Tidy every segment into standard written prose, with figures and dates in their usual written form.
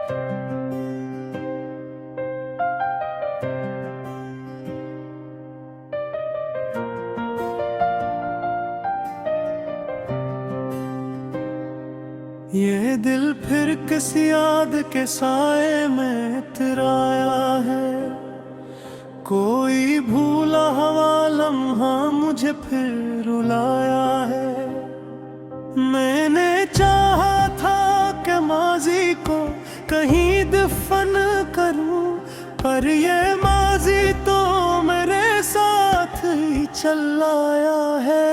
ये दिल फिर किस याद के साए में इतराया है। कोई भूला हवा लम्हा मुझे फिर रुलाया है। मैंने चाहा था कि माजी को कहीं दफन करूं, पर ये माजी तो मेरे साथ ही चल आया है।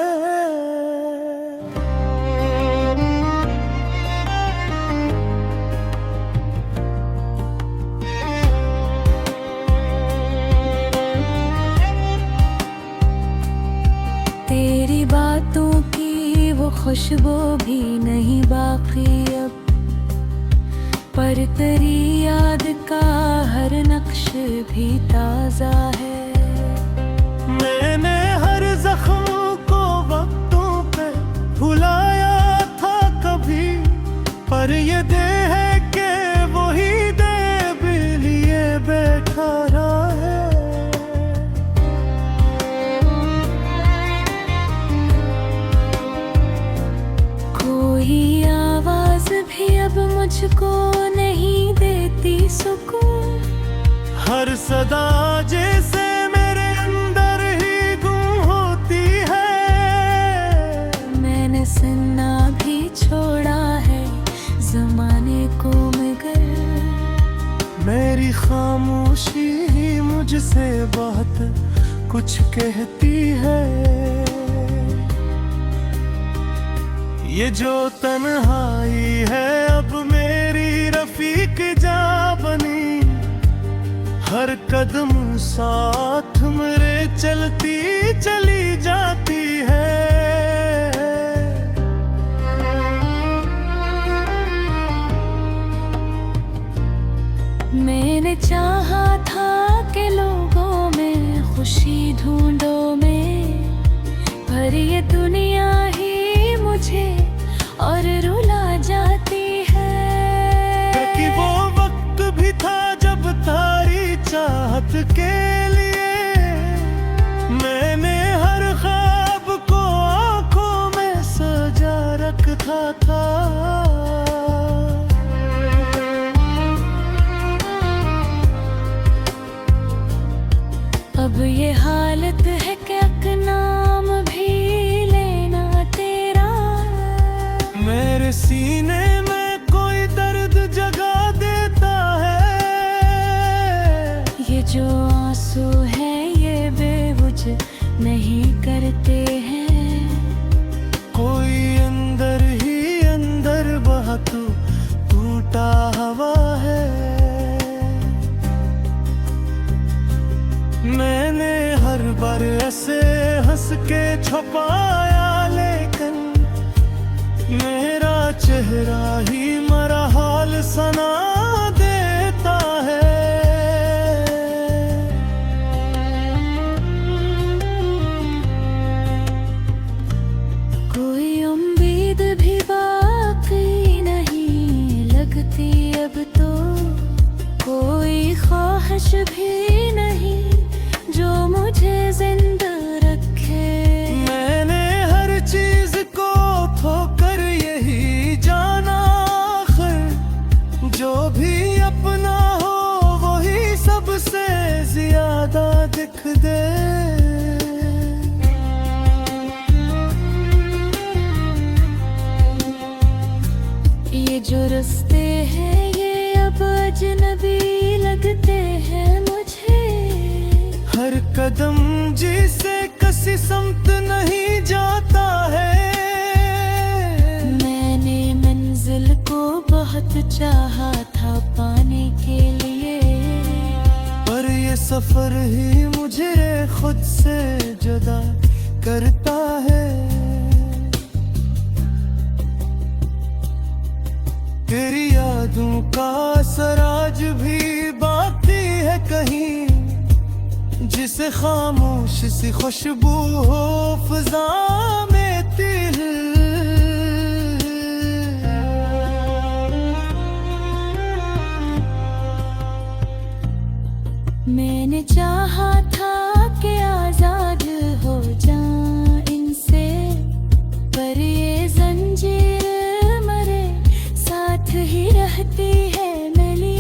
तेरी बातों की वो खुशबू भी नहीं बाकी अब, पर तेरी याद का हर नक्श भी ताजा है। मैंने हर जख्म को वक्तों पे भुलाया था कभी, पर ये देह है कि वही दे भी लिए बैठा रहा है। कोई आवाज भी अब मुझको नहीं देती सुकून। हर सदा जैसे मेरे अंदर ही गुम होती है। मैंने सुनना भी छोड़ा है जमाने को, मगर मेरी खामोशी ही मुझसे बहुत कुछ कहती है। ये जो तन्हाई है अब मेरी रफीक जा बनी। हर कदम साथ मेरे चलती चली जाती है। मैंने चाहा था कि लोगों में खुशी ढूंढो मैं, पर ये दुनिया ही मुझे और रुला जाती है। कि वो वक्त भी था जब तारी चाहत के लिए मैंने हर ख्वाब को आंखों में सजा रखा था। अब ये हालत है कि नाम भी लेना तेरा। मेरे सीने में कोई दर्द जगा देता है। ये जो आंसू है ये बेवजह नहीं करते हैं। कोई अंदर ही अंदर बहतू टूटा हवा है। मैंने हर बार ऐसे हंस के छुपाया, लेकिन मेरा चेहरा ही मरा हाल सना देता है। कोई उम्मीद भी बाकी नहीं लगती अब तो, कोई ख्वाहिश भी नहीं जो मुझे जिंदा रखे। मैंने हर चीज को ठोकर यही जाना, आखिर जो भी अपना हो वही सबसे ज्यादा दिख दे। ये जो रास्ते हैं ये अब अजनबी लगते हैं मुझे। हर कदम जिसे किसी समत नहीं जाता है। मैंने मंजिल को बहुत चाहा था पाने के लिए, पर ये सफर ही मुझे खुद से जुदा करता है। तेरी यादों का सराज भी बाकी है कहीं, जिसे खामोश सी खुशबू हो फिजा में तिल। चाहा था कि आजाद हो जाऊं इनसे, पर ये जंजीर मरे साथ ही रहती है मिली।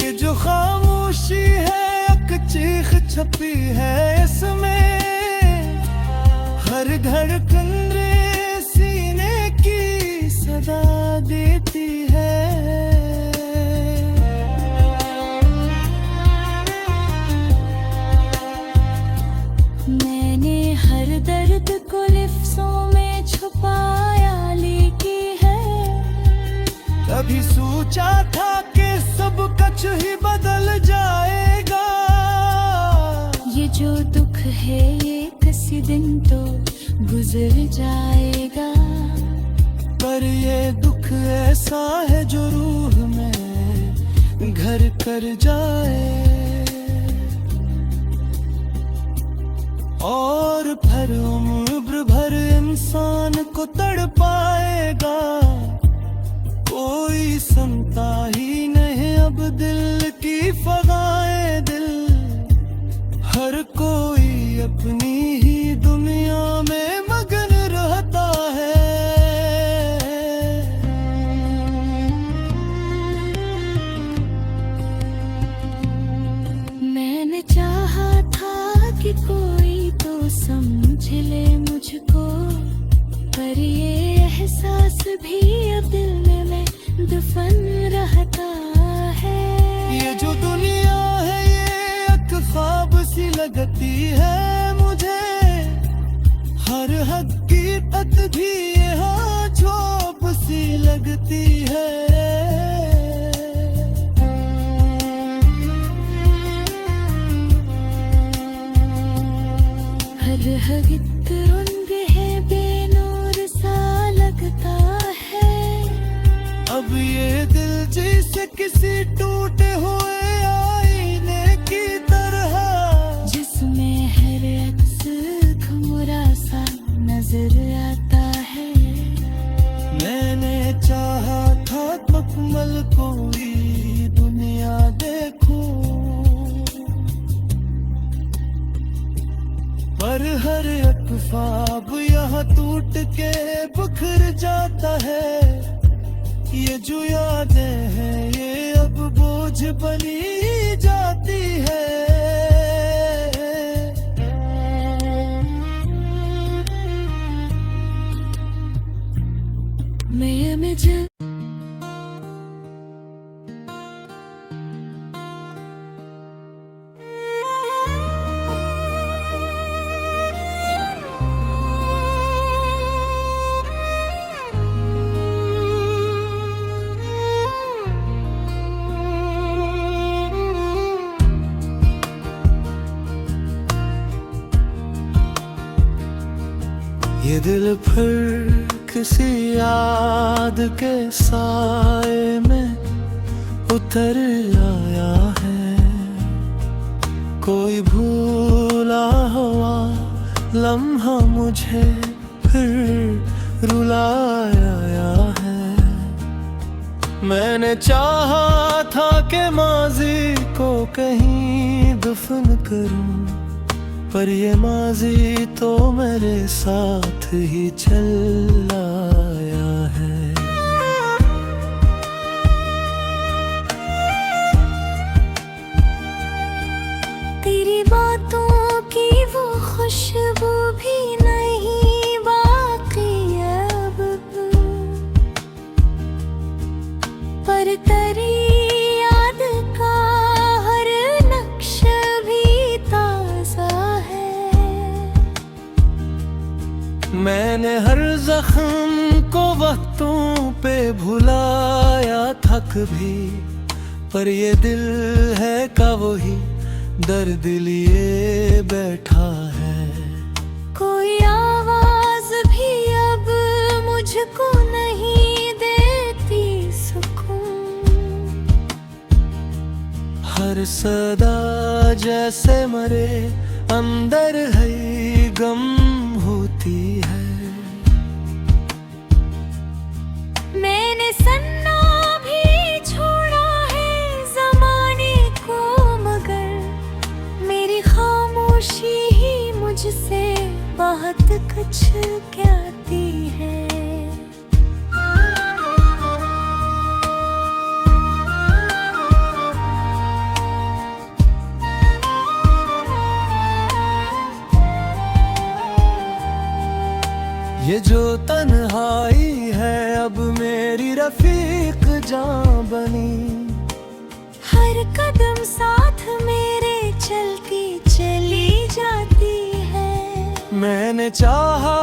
ये जो खामोशी है एक चीख छपी है इसमें, हर धड़कन रे सीने की सदा देती है। मैंने हर दर्द को लिफ्ज़ों में छुपाया लिखी है, कभी सोचा था कि सब कुछ ही बदल जाएगा। ये जो दुख है ये किसी दिन तो गुजर जाएगा, पर ये दुख ऐसा है जो रूह में घर कर जाए, और फिर उम्र भर इंसान को तड़पाएगा। कोई सुनता ही नहीं अब दिल की फगाए दिल, हर कोई अपनी ही दुनिया में मगन रहता है। मैंने चाहा था कि कोई तो समझ ले मुझको, पर ये एहसास भी अब दिल में दफन रहता है। ये जो दुनिया है ये एक ख्वाब सी लगती है मुझे, हर हकीकत भी यहाँ झोप सी लगती है। हर हकीकत रंग है बेनूर सा लगता है, अब ये दिल जैसे किसी टूटे हुए आईने की तरह, जिसमें हर अक्स घुमरा सा नजर आता है। मैंने चाहा था मुकम्मल कोई दुनिया देखूं, पर हर एक ख्वाब यहाँ टूट के बिखर जाता है। ये जो यादें हैं ये अब बोझ बनी जाती है। मैं जब ये दिल फिर किसी याद के साए में उतर आया है, कोई भूला हुआ लम्हा मुझे फिर रुलाया है। मैंने चाहा था कि माजी को कहीं दफन करूं, पर ये माजी तो मेरे साथ ही चल आया है। तेरी बातों की वो खुशबू भी नहीं बाकी अब, पर तेरी याद का हर नक्श भी ताजा है। मैंने हर जख्म को वक्तों पे भुलाया था कभी, पर ये दिल है का वही दर्द लिए बैठा है। कोई आवाज भी अब मुझको नहीं देती सुकून, हर सदा जैसे मरे अंदर है गम होती है। मैंने सन्ना भी छोड़ा है जमाने को, मगर ये जो तन्हाई है अब मेरी रफीक जान बनी। हर कदम साथ मेरे चलती चली जाती है। मैंने चाहा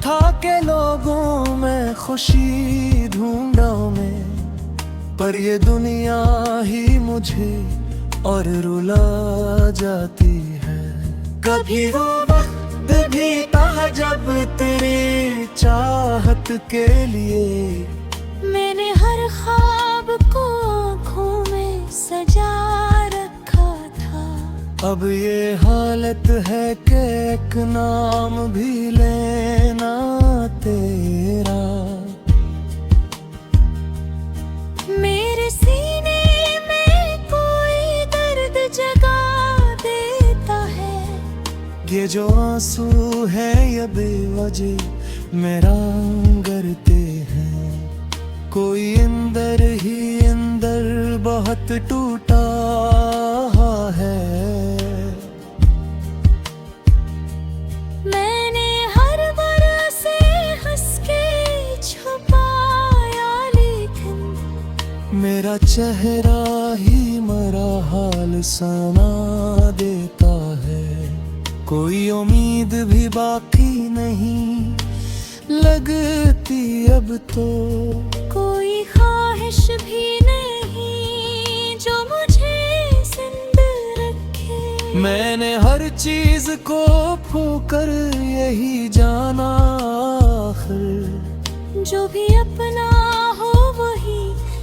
था कि लोगों में खुशी ढूंढा मैं, पर ये दुनिया ही मुझे और रुला जाती है। कभी वो वक्त भी था जब तेरी चाहत के लिए मैंने हर ख्वाब को आँखों में सजा रखा था। अब ये हालत है कि एक नाम भी लेना तेरा। मेरे सीने में कोई दर्द जगा देता है। ये जो आंसू है ये बेवजह मेरा करते हैं। कोई अंदर ही अंदर बहुत टूटा है। मैंने हर बार से हंस के छुपाया, लेकिन मेरा चेहरा ही मरा हाल सुना देता है। कोई उम्मीद भी बाकी नहीं लगती अब तो। कोई ख्वाहिश भी नहीं जो मुझे जिंदा रखे। मैंने हर चीज को खोकर यही जाना आखिर, जो भी अपना हो वही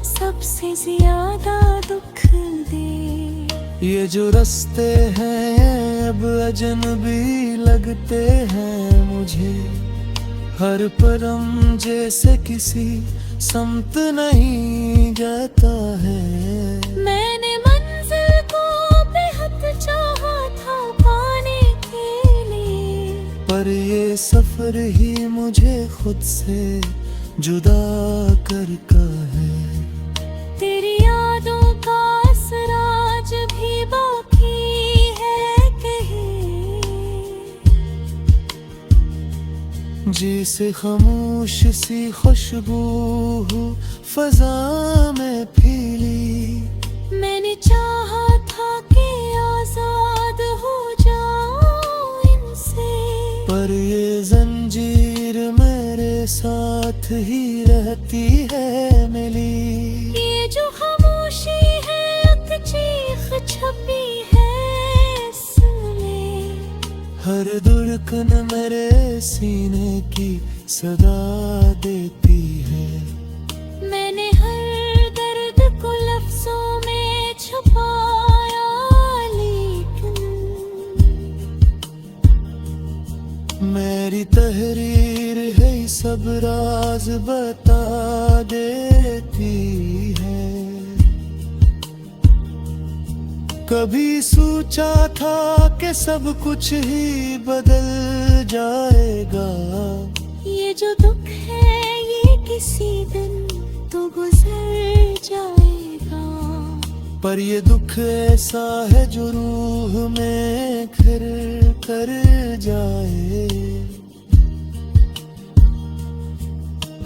सबसे ज्यादा दुख दे। ये जो रास्ते हैं अब अजनबी लगते हैं मुझे। हर परम जैसे किसी समत नहीं जाता है। मैंने मंजिल को बेहद चाहा था पाने के लिए, पर ये सफर ही मुझे खुद से जुदा करता है। तेरी यादों का असराज भी बाकी है कहीं। जैसे खामोश सी खुशबू फजा में फैली। मैंने चाहा था कि आजाद हो जाऊं इनसे, पर ये जंजीर मेरे साथ ही रहती है मिली। ये जो खामोशी है एक चीख छपी है इसमें। हर धड़कन मेरे सीने की सदा देती है। मैंने हर दर्द को लफ्जों में छुपाया, लेकिन मेरी तहरीर है सब राज बता देती है। कभी सोचा था कि सब कुछ ही बदल जाएगा। ये जो दुख है ये किसी दिन तो गुजर जाएगा। पर ये दुख ऐसा है जो रूह में घर कर जाए।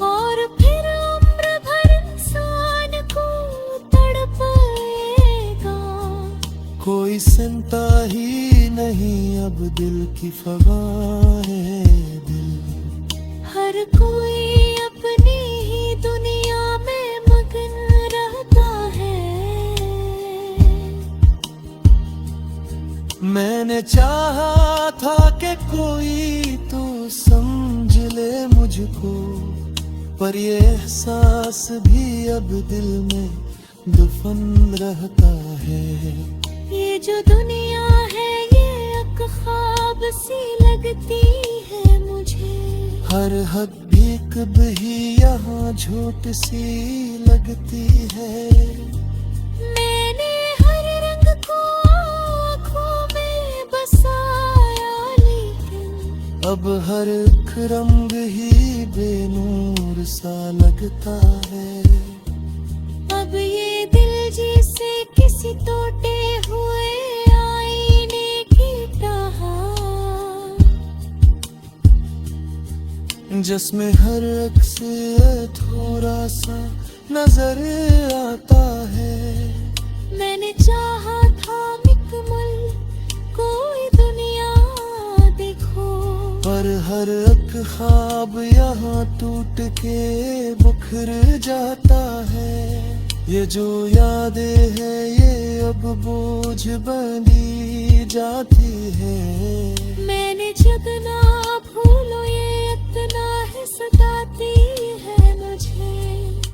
और फिर उम्र भर इंसान को तड़पाएगा। कोई सुनता ही नहीं अब दिल की फगाहें दिल। हर कोई अपनी ही दुनिया में मगन रहता है। मैंने चाहा था कि कोई तो समझ ले मुझको, पर ये एहसास भी अब दिल में दफन रहता है। ये जो दुनिया है ये एक ख्वाब सी लगती है मुझे। हर हक भी कभी यहाँ झूठ सी लगती है। मैंने हर रंग को आँखों में बसाया, लेकिन अब हर एक रंग ही बेनूर सा लगता है। अब ये दिल जैसे किसी टूटे हुए आईने की तरह। जिसमें हर अक्स थोड़ा सा नजर आता है। मैंने चाहा था मुकम्मल कोई दुनिया देखो, पर हर एक ख्वाब यहाँ टूट के बिखर जाता है। ये जो यादें हैं ये अब बोझ बनी जाती है। मैंने जितना भूलो ये इतना ही सताती है मुझे।